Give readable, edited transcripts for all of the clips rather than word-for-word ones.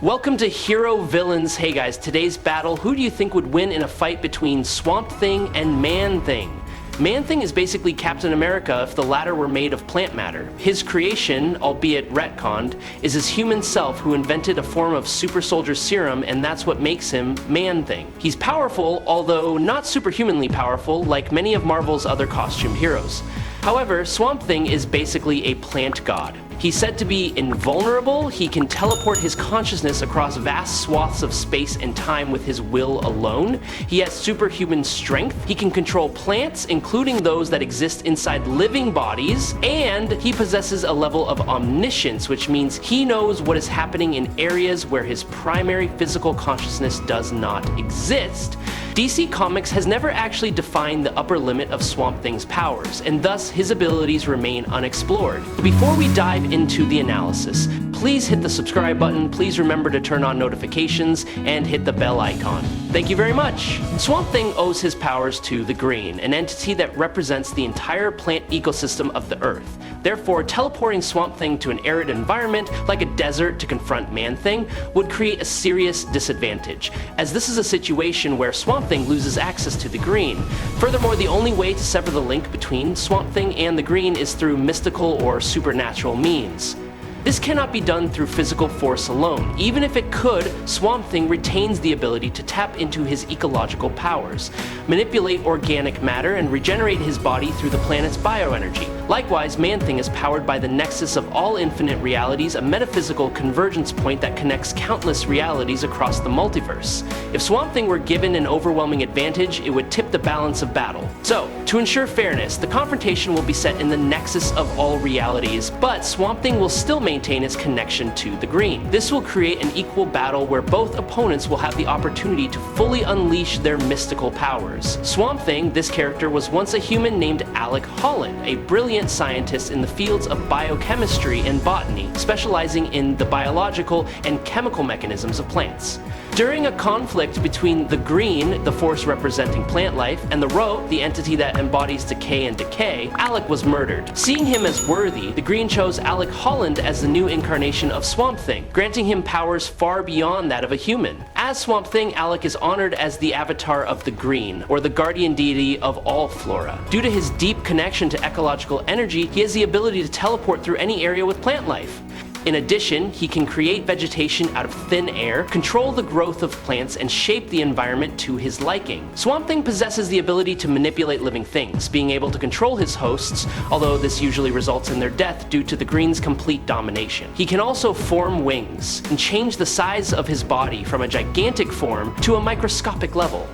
Welcome to Hero Villains. Hey guys, today's battle, who do you think would win in a fight between Swamp Thing and Man-Thing? Man-Thing is basically Captain America if the latter were made of plant matter. His creation, albeit retconned, is his human self who invented a form of super soldier serum, and that's what makes him Man-Thing. He's powerful, although not superhumanly powerful like many of Marvel's other costumed heroes. However, Swamp Thing is basically a plant god. He's said to be invulnerable. He can teleport his consciousness across vast swaths of space and time with his will alone. He has superhuman strength. He can control plants, including those that exist inside living bodies. And he possesses a level of omniscience, which means he knows what is happening in areas where his primary physical consciousness does not exist. DC Comics has never actually defined the upper limit of Swamp Thing's powers, and thus his abilities remain unexplored. Before we dive into the analysis, please hit the subscribe button, please remember to turn on notifications, and hit the bell icon. Thank you very much! Swamp Thing owes his powers to the Green, an entity that represents the entire plant ecosystem of the Earth. Therefore, teleporting Swamp Thing to an arid environment, like a desert to confront Man-Thing, would create a serious disadvantage, as this is a situation where Swamp Thing loses access to the Green. Furthermore, the only way to sever the link between Swamp Thing and the Green is through mystical or supernatural means. This cannot be done through physical force alone. Even if it could, Swamp Thing retains the ability to tap into his ecological powers, manipulate organic matter, and regenerate his body through the planet's bioenergy. Likewise, Man-Thing is powered by the nexus of all infinite realities, a metaphysical convergence point that connects countless realities across the multiverse. If Swamp Thing were given an overwhelming advantage, it would tip the balance of battle. So, to ensure fairness, the confrontation will be set in the nexus of all realities, but Swamp Thing will still maintain its connection to the Green. This will create an equal battle where both opponents will have the opportunity to fully unleash their mystical powers. Swamp Thing, this character, was once a human named Alec Holland, a brilliant scientist in the fields of biochemistry and botany, specializing in the biological and chemical mechanisms of plants. During a conflict between the Green, the force representing plant life, and the Rot, the entity that embodies decay and decay, Alec was murdered. Seeing him as worthy, the Green chose Alec Holland as the new incarnation of Swamp Thing, granting him powers far beyond that of a human. As Swamp Thing, Alec is honored as the avatar of the Green, or the guardian deity of all flora. Due to his deep connection to ecological energy, he has the ability to teleport through any area with plant life. In addition, he can create vegetation out of thin air, control the growth of plants, and shape the environment to his liking. Swamp Thing possesses the ability to manipulate living things, being able to control his hosts, although this usually results in their death due to the Green's complete domination. He can also form wings, and change the size of his body from a gigantic form to a microscopic level.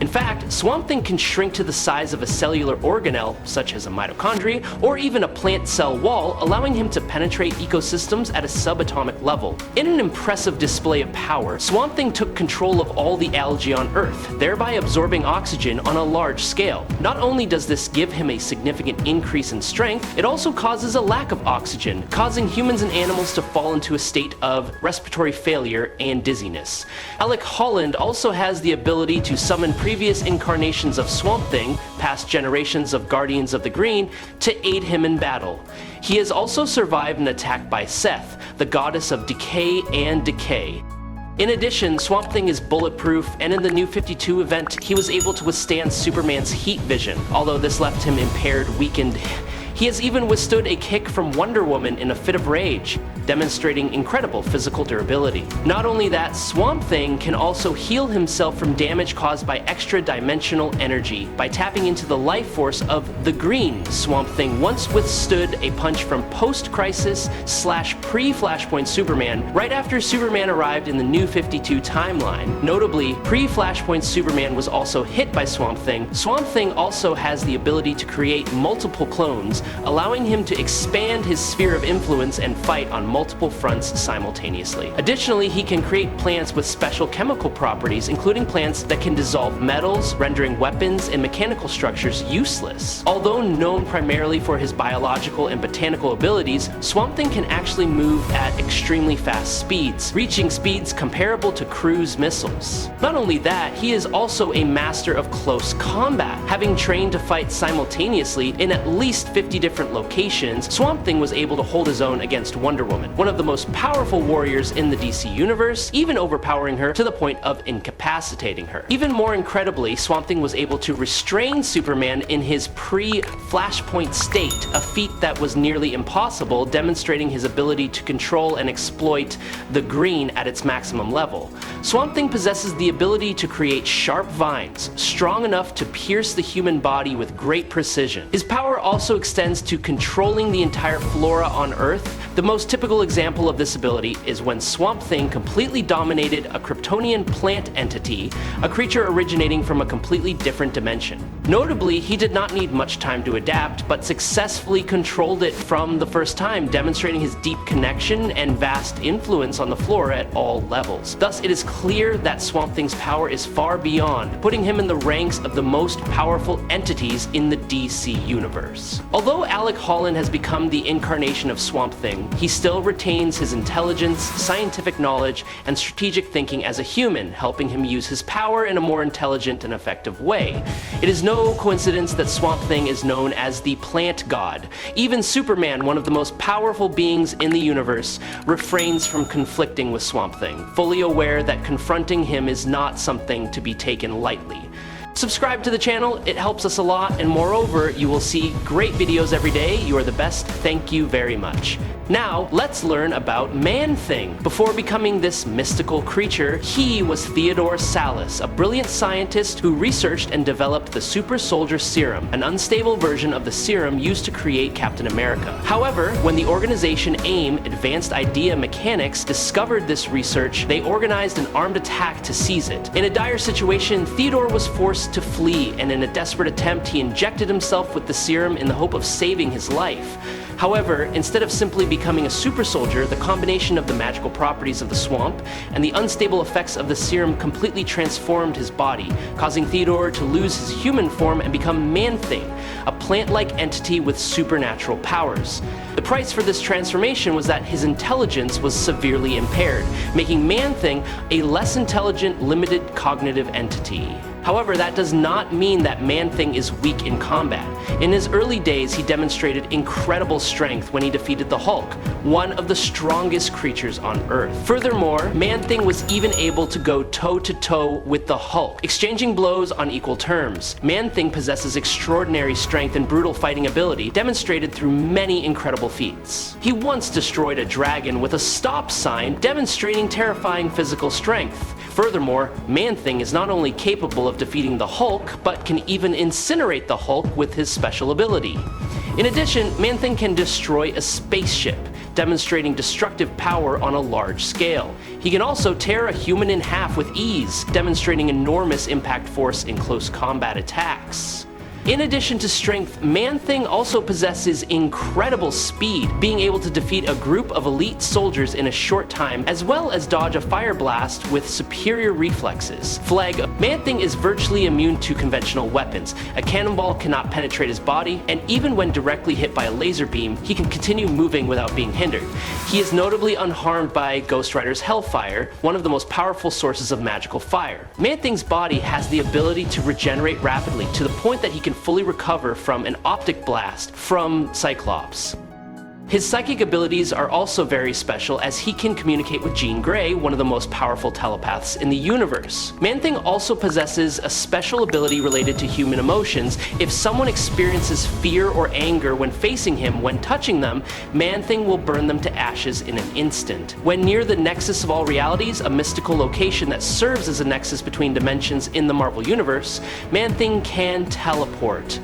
In fact, Swamp Thing can shrink to the size of a cellular organelle, such as a mitochondria, or even a plant cell wall, allowing him to penetrate ecosystems at a subatomic level. In an impressive display of power, Swamp Thing took control of all the algae on Earth, thereby absorbing oxygen on a large scale. Not only does this give him a significant increase in strength, it also causes a lack of oxygen, causing humans and animals to fall into a state of respiratory failure and dizziness. Alec Holland also has the ability to summon previous incarnations of Swamp Thing, past generations of Guardians of the Green, to aid him in battle. He has also survived an attack by Seth, the goddess of decay and decay. In addition, Swamp Thing is bulletproof, and in the New 52 event, he was able to withstand Superman's heat vision, although this left him impaired, weakened. He has even withstood a kick from Wonder Woman in a fit of rage, demonstrating incredible physical durability. Not only that, Swamp Thing can also heal himself from damage caused by extra-dimensional energy by tapping into the life force of the Green. Swamp Thing once withstood a punch from post-crisis / pre-Flashpoint Superman right after Superman arrived in the New 52 timeline. Notably, pre-Flashpoint Superman was also hit by Swamp Thing. Swamp Thing also has the ability to create multiple clones, allowing him to expand his sphere of influence and fight on multiple fronts simultaneously. Additionally, he can create plants with special chemical properties, including plants that can dissolve metals, rendering weapons and mechanical structures useless. Although known primarily for his biological and botanical abilities, Swamp Thing can actually move at extremely fast speeds, reaching speeds comparable to cruise missiles. Not only that, he is also a master of close combat, having trained to fight simultaneously in at least 50 50 different locations, Swamp Thing was able to hold his own against Wonder Woman, one of the most powerful warriors in the DC universe, even overpowering her to the point of incapacitating her. Even more incredibly, Swamp Thing was able to restrain Superman in his pre-Flashpoint state, a feat that was nearly impossible, demonstrating his ability to control and exploit the green at its maximum level. Swamp Thing possesses the ability to create sharp vines, strong enough to pierce the human body with great precision. His power also extends to controlling the entire flora on Earth. The most typical example of this ability is when Swamp Thing completely dominated a Kryptonian plant entity, a creature originating from a completely different dimension. Notably, he did not need much time to adapt, but successfully controlled it from the first time, demonstrating his deep connection and vast influence on the flora at all levels. Thus, it is clear that Swamp Thing's power is far beyond, putting him in the ranks of the most powerful entities in the DC universe. Although Alec Holland has become the incarnation of Swamp Thing, he still retains his intelligence, scientific knowledge, and strategic thinking as a human, helping him use his power in a more intelligent and effective way. It is no coincidence that Swamp Thing is known as the plant god. Even Superman, one of the most powerful beings in the universe, refrains from conflicting with Swamp Thing, fully aware that confronting him is not something to be taken lightly. Subscribe to the channel, it helps us a lot, and moreover, you will see great videos every day. You are the best, thank you very much. Now, let's learn about Man-Thing. Before becoming this mystical creature, he was Theodore Salas, a brilliant scientist who researched and developed the super soldier serum, an unstable version of the serum used to create Captain America. However, when the organization AIM, Advanced Idea Mechanics, discovered this research, they organized an armed attack to seize it. In a dire situation, Theodore was forced to flee, and in a desperate attempt, he injected himself with the serum in the hope of saving his life. However, instead of simply becoming a super soldier, the combination of the magical properties of the swamp and the unstable effects of the serum completely transformed his body, causing Theodore to lose his human form and become Man-Thing, a plant-like entity with supernatural powers. The price for this transformation was that his intelligence was severely impaired, making Man-Thing a less intelligent, limited cognitive entity. However, that does not mean that Man-Thing is weak in combat. In his early days, he demonstrated incredible strength when he defeated the Hulk, one of the strongest creatures on Earth. Furthermore, Man-Thing was even able to go toe-to-toe with the Hulk, exchanging blows on equal terms. Man-Thing possesses extraordinary strength and brutal fighting ability, demonstrated through many incredible feats. He once destroyed a dragon with a stop sign, demonstrating terrifying physical strength. Furthermore, Man-Thing is not only capable of defeating the Hulk, but can even incinerate the Hulk with his special ability. In addition, Man-Thing can destroy a spaceship, demonstrating destructive power on a large scale. He can also tear a human in half with ease, demonstrating enormous impact force in close combat attacks. In addition to strength, Man-Thing also possesses incredible speed, being able to defeat a group of elite soldiers in a short time, as well as dodge a fire blast with superior reflexes. Man-Thing is virtually immune to conventional weapons. A cannonball cannot penetrate his body, and even when directly hit by a laser beam, he can continue moving without being hindered. He is notably unharmed by Ghost Rider's Hellfire, one of the most powerful sources of magical fire. Man-Thing's body has the ability to regenerate rapidly, to the point that he can fully recover from an optic blast from Cyclops. His psychic abilities are also very special, as he can communicate with Jean Grey, one of the most powerful telepaths in the universe. Man-Thing also possesses a special ability related to human emotions. If someone experiences fear or anger when facing him, when touching them, Man-Thing will burn them to ashes in an instant. When near the nexus of all realities, a mystical location that serves as a nexus between dimensions in the Marvel Universe, Man-Thing can teleport.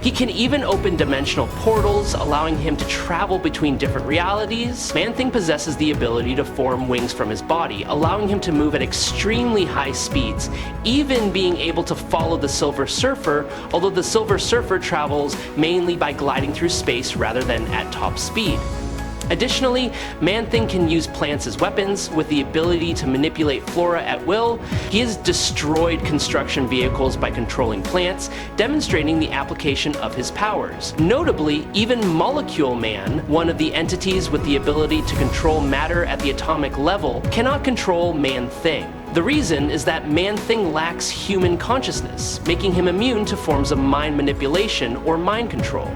He can even open dimensional portals, allowing him to travel between different realities. Man-Thing possesses the ability to form wings from his body, allowing him to move at extremely high speeds, even being able to follow the Silver Surfer, although the Silver Surfer travels mainly by gliding through space rather than at top speed. Additionally, Man-Thing can use plants as weapons, with the ability to manipulate flora at will. He has destroyed construction vehicles by controlling plants, demonstrating the application of his powers. Notably, even Molecule Man, one of the entities with the ability to control matter at the atomic level, cannot control Man-Thing. The reason is that Man-Thing lacks human consciousness, making him immune to forms of mind manipulation or mind control.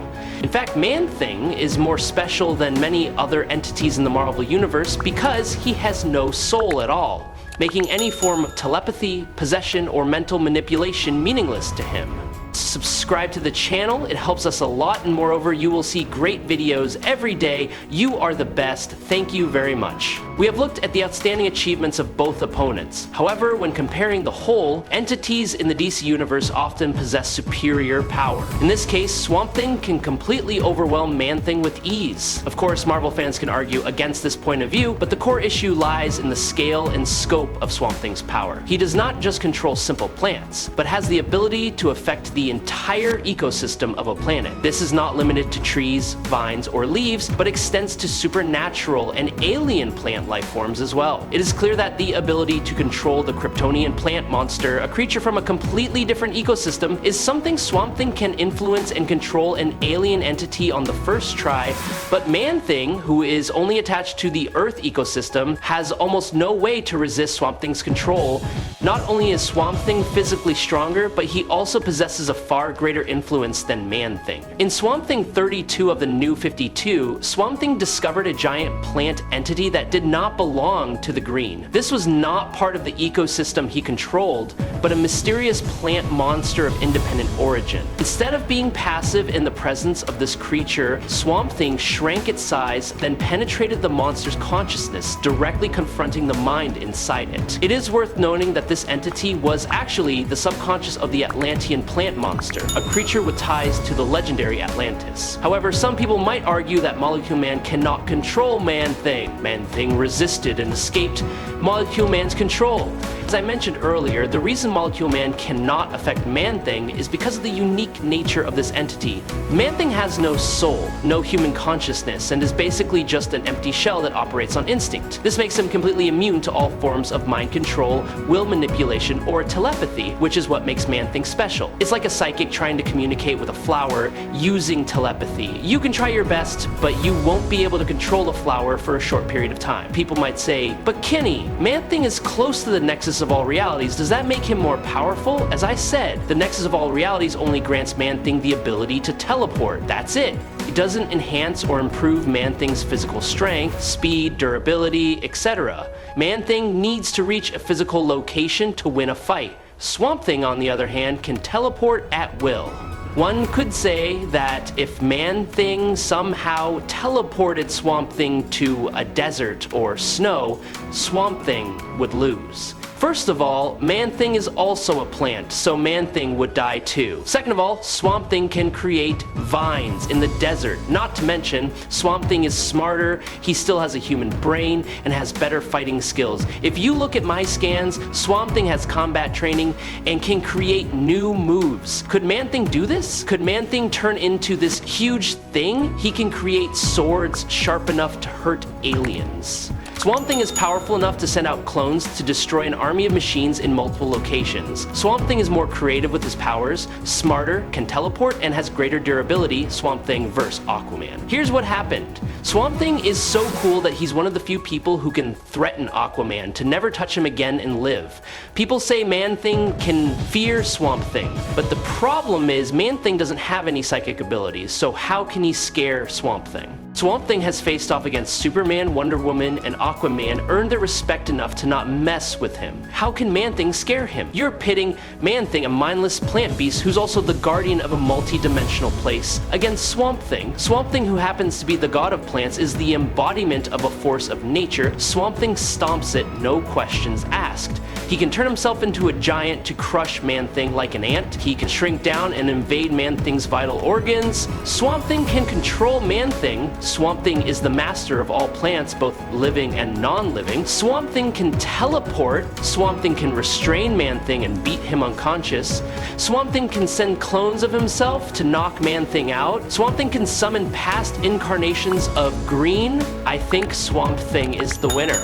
In fact, Man-Thing is more special than many other entities in the Marvel Universe because he has no soul at all, making any form of telepathy, possession, or mental manipulation meaningless to him. Subscribe to the channel, it helps us a lot, and moreover, you will see great videos every day. You are the best. Thank you very much. We have looked at the outstanding achievements of both opponents. However, when comparing the whole, entities in the DC Universe often possess superior power. In this case, Swamp Thing can completely overwhelm Man-Thing with ease. Of course, Marvel fans can argue against this point of view, but the core issue lies in the scale and scope of Swamp Thing's power. He does not just control simple plants, but has the ability to affect the entire ecosystem of a planet. This is not limited to trees, vines, or leaves, but extends to supernatural and alien plant life forms as well. It is clear that the ability to control the Kryptonian plant monster, a creature from a completely different ecosystem, is something Swamp Thing can influence and control an alien entity on the first try, but Man-Thing, who is only attached to the Earth ecosystem, has almost no way to resist Swamp Thing's control. Not only is Swamp Thing physically stronger, but he also possesses a far greater influence than Man-Thing. In Swamp Thing 32 of the New 52, Swamp Thing discovered a giant plant entity that did not belong to the Green. This was not part of the ecosystem he controlled, but a mysterious plant monster of independent origin. Instead of being passive in the presence of this creature, Swamp Thing shrank its size, then penetrated the monster's consciousness, directly confronting the mind inside it. It is worth noting that this entity was actually the subconscious of the Atlantean plant monster, a creature with ties to the legendary Atlantis. However, some people might argue that Molecule Man cannot control Man-Thing. Man-Thing resisted and escaped Molecule Man's control. As I mentioned earlier, the reason Molecule Man cannot affect Man-Thing is because of the unique nature of this entity. Man-Thing has no soul, no human consciousness, and is basically just an empty shell that operates on instinct. This makes him completely immune to all forms of mind control, will manipulation, or telepathy, which is what makes Man-Thing special. It's like a psychic trying to communicate with a flower using telepathy. You can try your best, but you won't be able to control the flower for a short period of time. People might say, but Kenny, Man-Thing is close to the nexus of all realities. Does that make him more powerful? As I said, the nexus of all realities only grants Man-Thing the ability to teleport. That's it. It doesn't enhance or improve Man-Thing's physical strength, speed, durability, etc. Man-Thing needs to reach a physical location to win a fight. Swamp Thing, on the other hand, can teleport at will. One could say that if Man-Thing somehow teleported Swamp Thing to a desert or snow, Swamp Thing would lose. First of all, Man-Thing is also a plant, so Man-Thing would die too. Second of all, Swamp Thing can create vines in the desert. Not to mention, Swamp Thing is smarter, he still has a human brain, and has better fighting skills. If you look at my scans, Swamp Thing has combat training and can create new moves. Could Man-Thing do this? Could Man-Thing turn into this huge thing? He can create swords sharp enough to hurt aliens. Swamp Thing is powerful enough to send out clones to destroy an army of machines in multiple locations. Swamp Thing is more creative with his powers, smarter, can teleport, and has greater durability. Swamp Thing vs. Aquaman. Here's what happened. Swamp Thing is so cool that he's one of the few people who can threaten Aquaman to never touch him again and live. People say Man-Thing can fear Swamp Thing, but the problem is Man-Thing doesn't have any psychic abilities, so how can he scare Swamp Thing? Swamp Thing has faced off against Superman, Wonder Woman, and Aquaman, earned their respect enough to not mess with him. How can Man-Thing scare him? You're pitting Man-Thing, a mindless plant beast who's also the guardian of a multi-dimensional place, against Swamp Thing. Swamp Thing, who happens to be the god of plants, is the embodiment of a force of nature. Swamp Thing stomps it, no questions asked. He can turn himself into a giant to crush Man-Thing like an ant. He can shrink down and invade Man-Thing's vital organs. Swamp Thing can control Man-Thing. Swamp Thing is the master of all plants, both living and non-living. Swamp Thing can teleport. Swamp Thing can restrain Man-Thing and beat him unconscious. Swamp Thing can send clones of himself to knock Man-Thing out. Swamp Thing can summon past incarnations of green. I think Swamp Thing is the winner.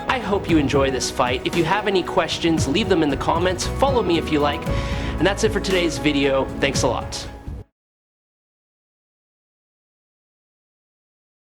I hope you enjoy this fight. If you have any questions, leave them in the comments. Follow me if you like. And that's it for today's video. Thanks a lot.